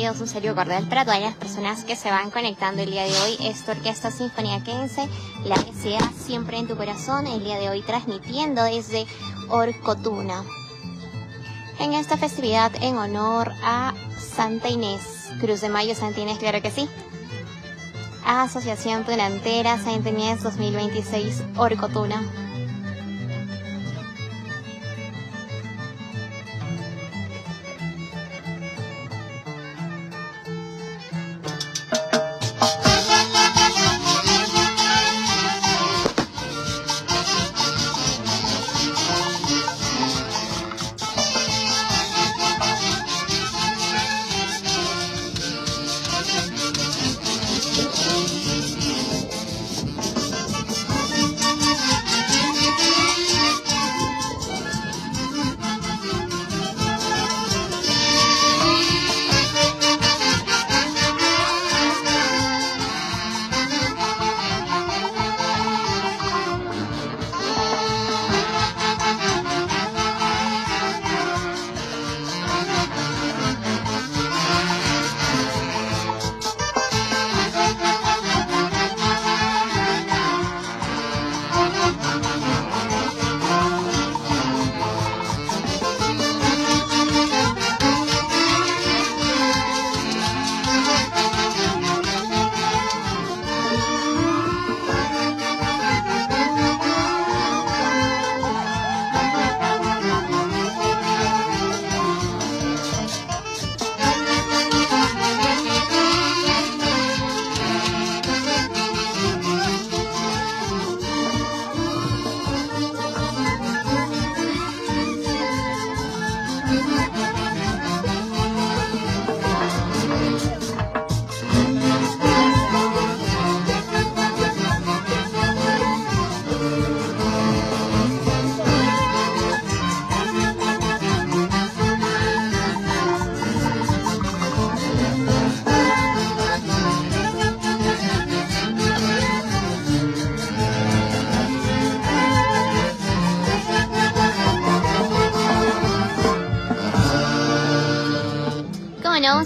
bienvenidos, un saludo cordial para todas las personas que se van conectando el día de hoy. Esta Orquesta Sinfoniaquense, la SA siempre en tu corazón, el día de hoy transmitiendo desde Orcotuna. En esta festividad en honor a Santa Inés, Cruz de Mayo Santa Inés, claro que sí. Asociación Tunantera Santa Inés 2026 Orcotuna.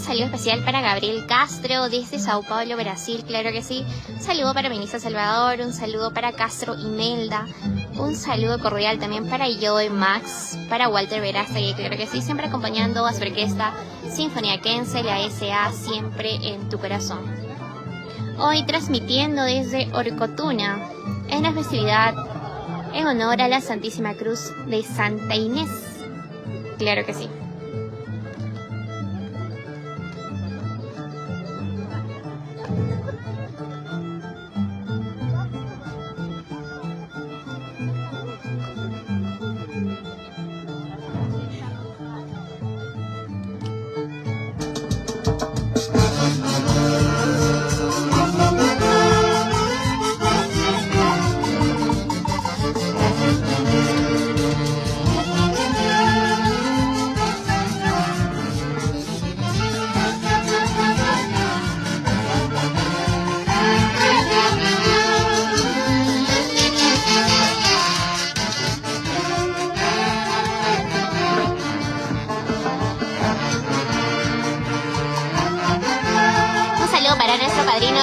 Un saludo especial para Gabriel Castro desde Sao Paulo, Brasil, claro que sí. Un saludo para Benito Salvador, un saludo para Castro Imelda, un saludo cordial también para Joe Max, para Walter Verástegui, claro que sí, siempre acompañando a su orquesta Sinfoniaquense, la SA siempre en tu corazón. Hoy transmitiendo desde Orcotuna, en la festividad en honor a la Santísima Cruz de Santa Inés, claro que sí.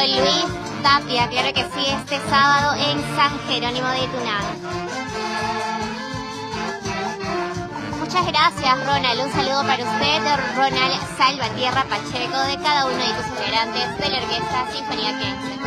Luis Tapia, claro que sí, este sábado en San Jerónimo de Tunán. Muchas gracias, Ronald. Un saludo para usted, Ronald Salvatierra Pacheco, de cada uno de tus integrantes de la Orquesta Sinfoniaquense.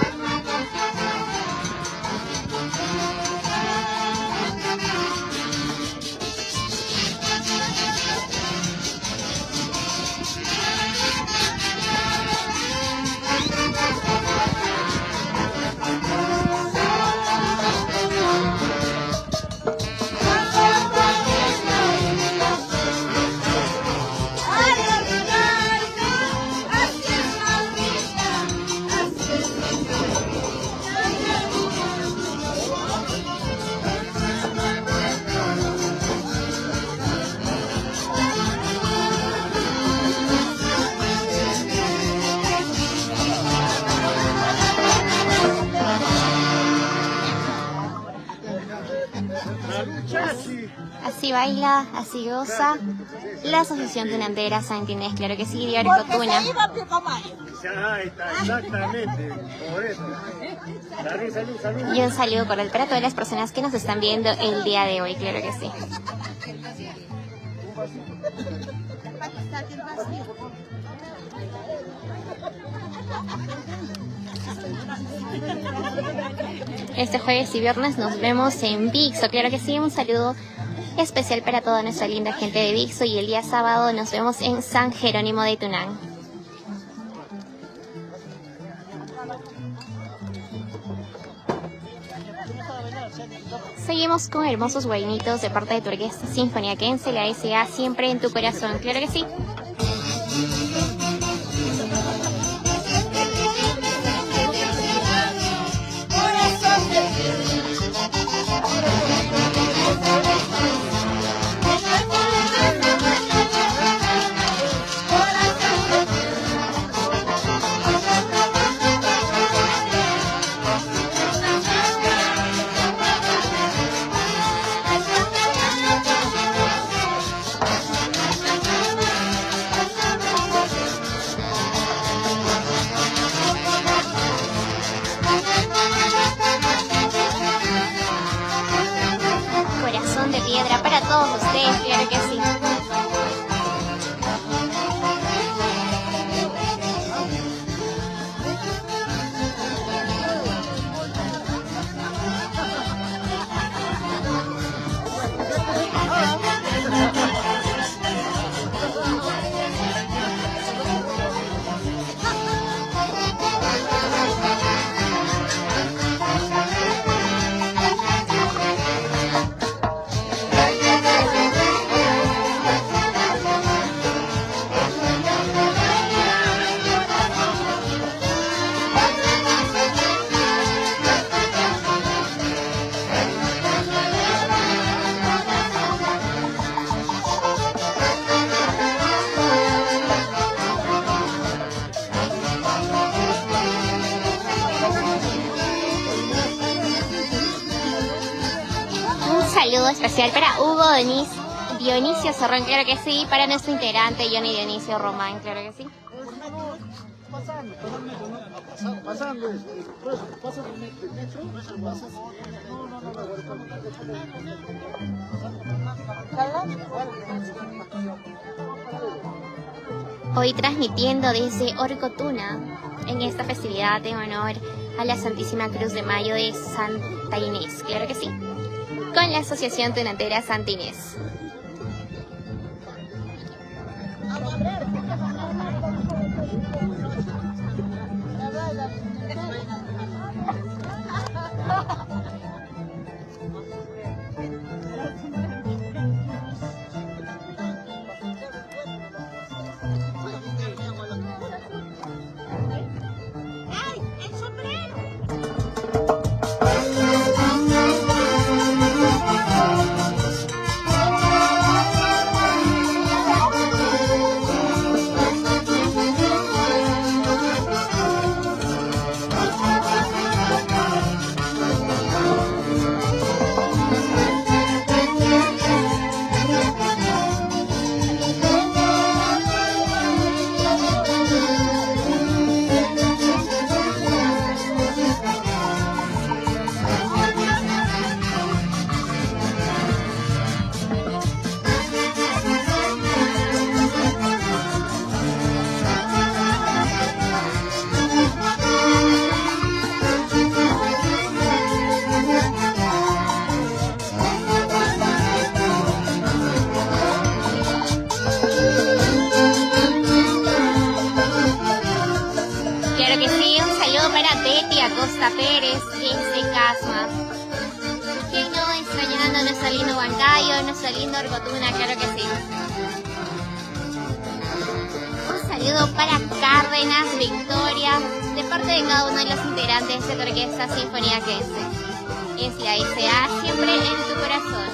Así baila, así goza la Asociación Tunantera Santa Inés, claro que sí, de Orcotuna. Ya está, exactamente, por eso. Salud, salud, salud. Y un saludo cordial para todas las personas que nos están viendo el día de hoy, claro que sí. Este jueves y viernes nos vemos en Vixo, claro que sí, un saludo especial para toda nuestra linda gente de Vixo, y el día sábado nos vemos en San Jerónimo de Tunán. Seguimos con hermosos guaynitos de parte de tu orquesta sinfoniaquense, la S.A. siempre en tu corazón, claro que sí. Para todos ustedes, claro que sí. Especial para Hugo Dionisio Zorrón, claro que sí, para nuestro integrante Johnny Dionisio Román, claro que sí. Hoy transmitiendo desde Orcotuna en esta festividad en honor a la Santísima Cruz de Mayo de Santa Inés, claro que sí, con la Asociación Tunantera Santa Inés. Costa Pérez, desde Casma. Que no, extrañando a nuestro lindo Huancayo, nuestro lindo Orcotuna, claro que sí. Un saludo para Cárdenas, Victoria, de parte de cada uno de los integrantes de la Orquesta Sinfoniaquense. Es la S.A. siempre en tu corazón.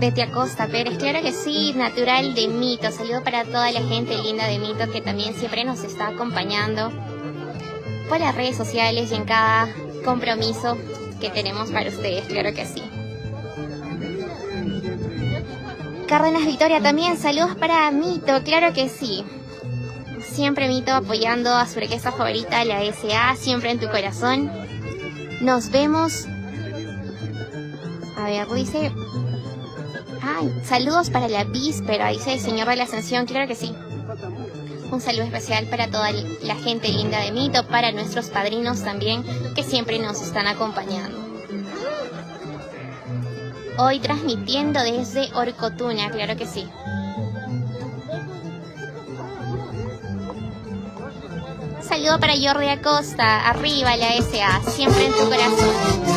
Betty Acosta Pérez, claro que sí, natural de Mito. Saludo para toda la gente linda de Mito que también siempre nos está acompañando por las redes sociales y en cada compromiso que tenemos para ustedes, claro que sí. Cárdenas Victoria también, saludos para Mito, claro que sí. Siempre Mito apoyando a su orquesta favorita, la SA, siempre en tu corazón. Nos vemos. A ver, dice... Ay, saludos para la víspera, dice el Señor de la Ascensión, claro que sí. Un saludo especial para toda la gente linda de Mito, para nuestros padrinos también, que siempre nos están acompañando. Hoy transmitiendo desde Orcotuna, claro que sí. Saludo para Jordi Acosta, arriba la SA, siempre en tu corazón.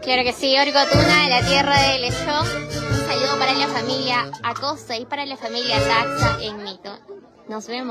Claro que sí, Orcotuna, la tierra del show. Un saludo para la familia Acosta y para la familia Taxa en Mito. Nos vemos.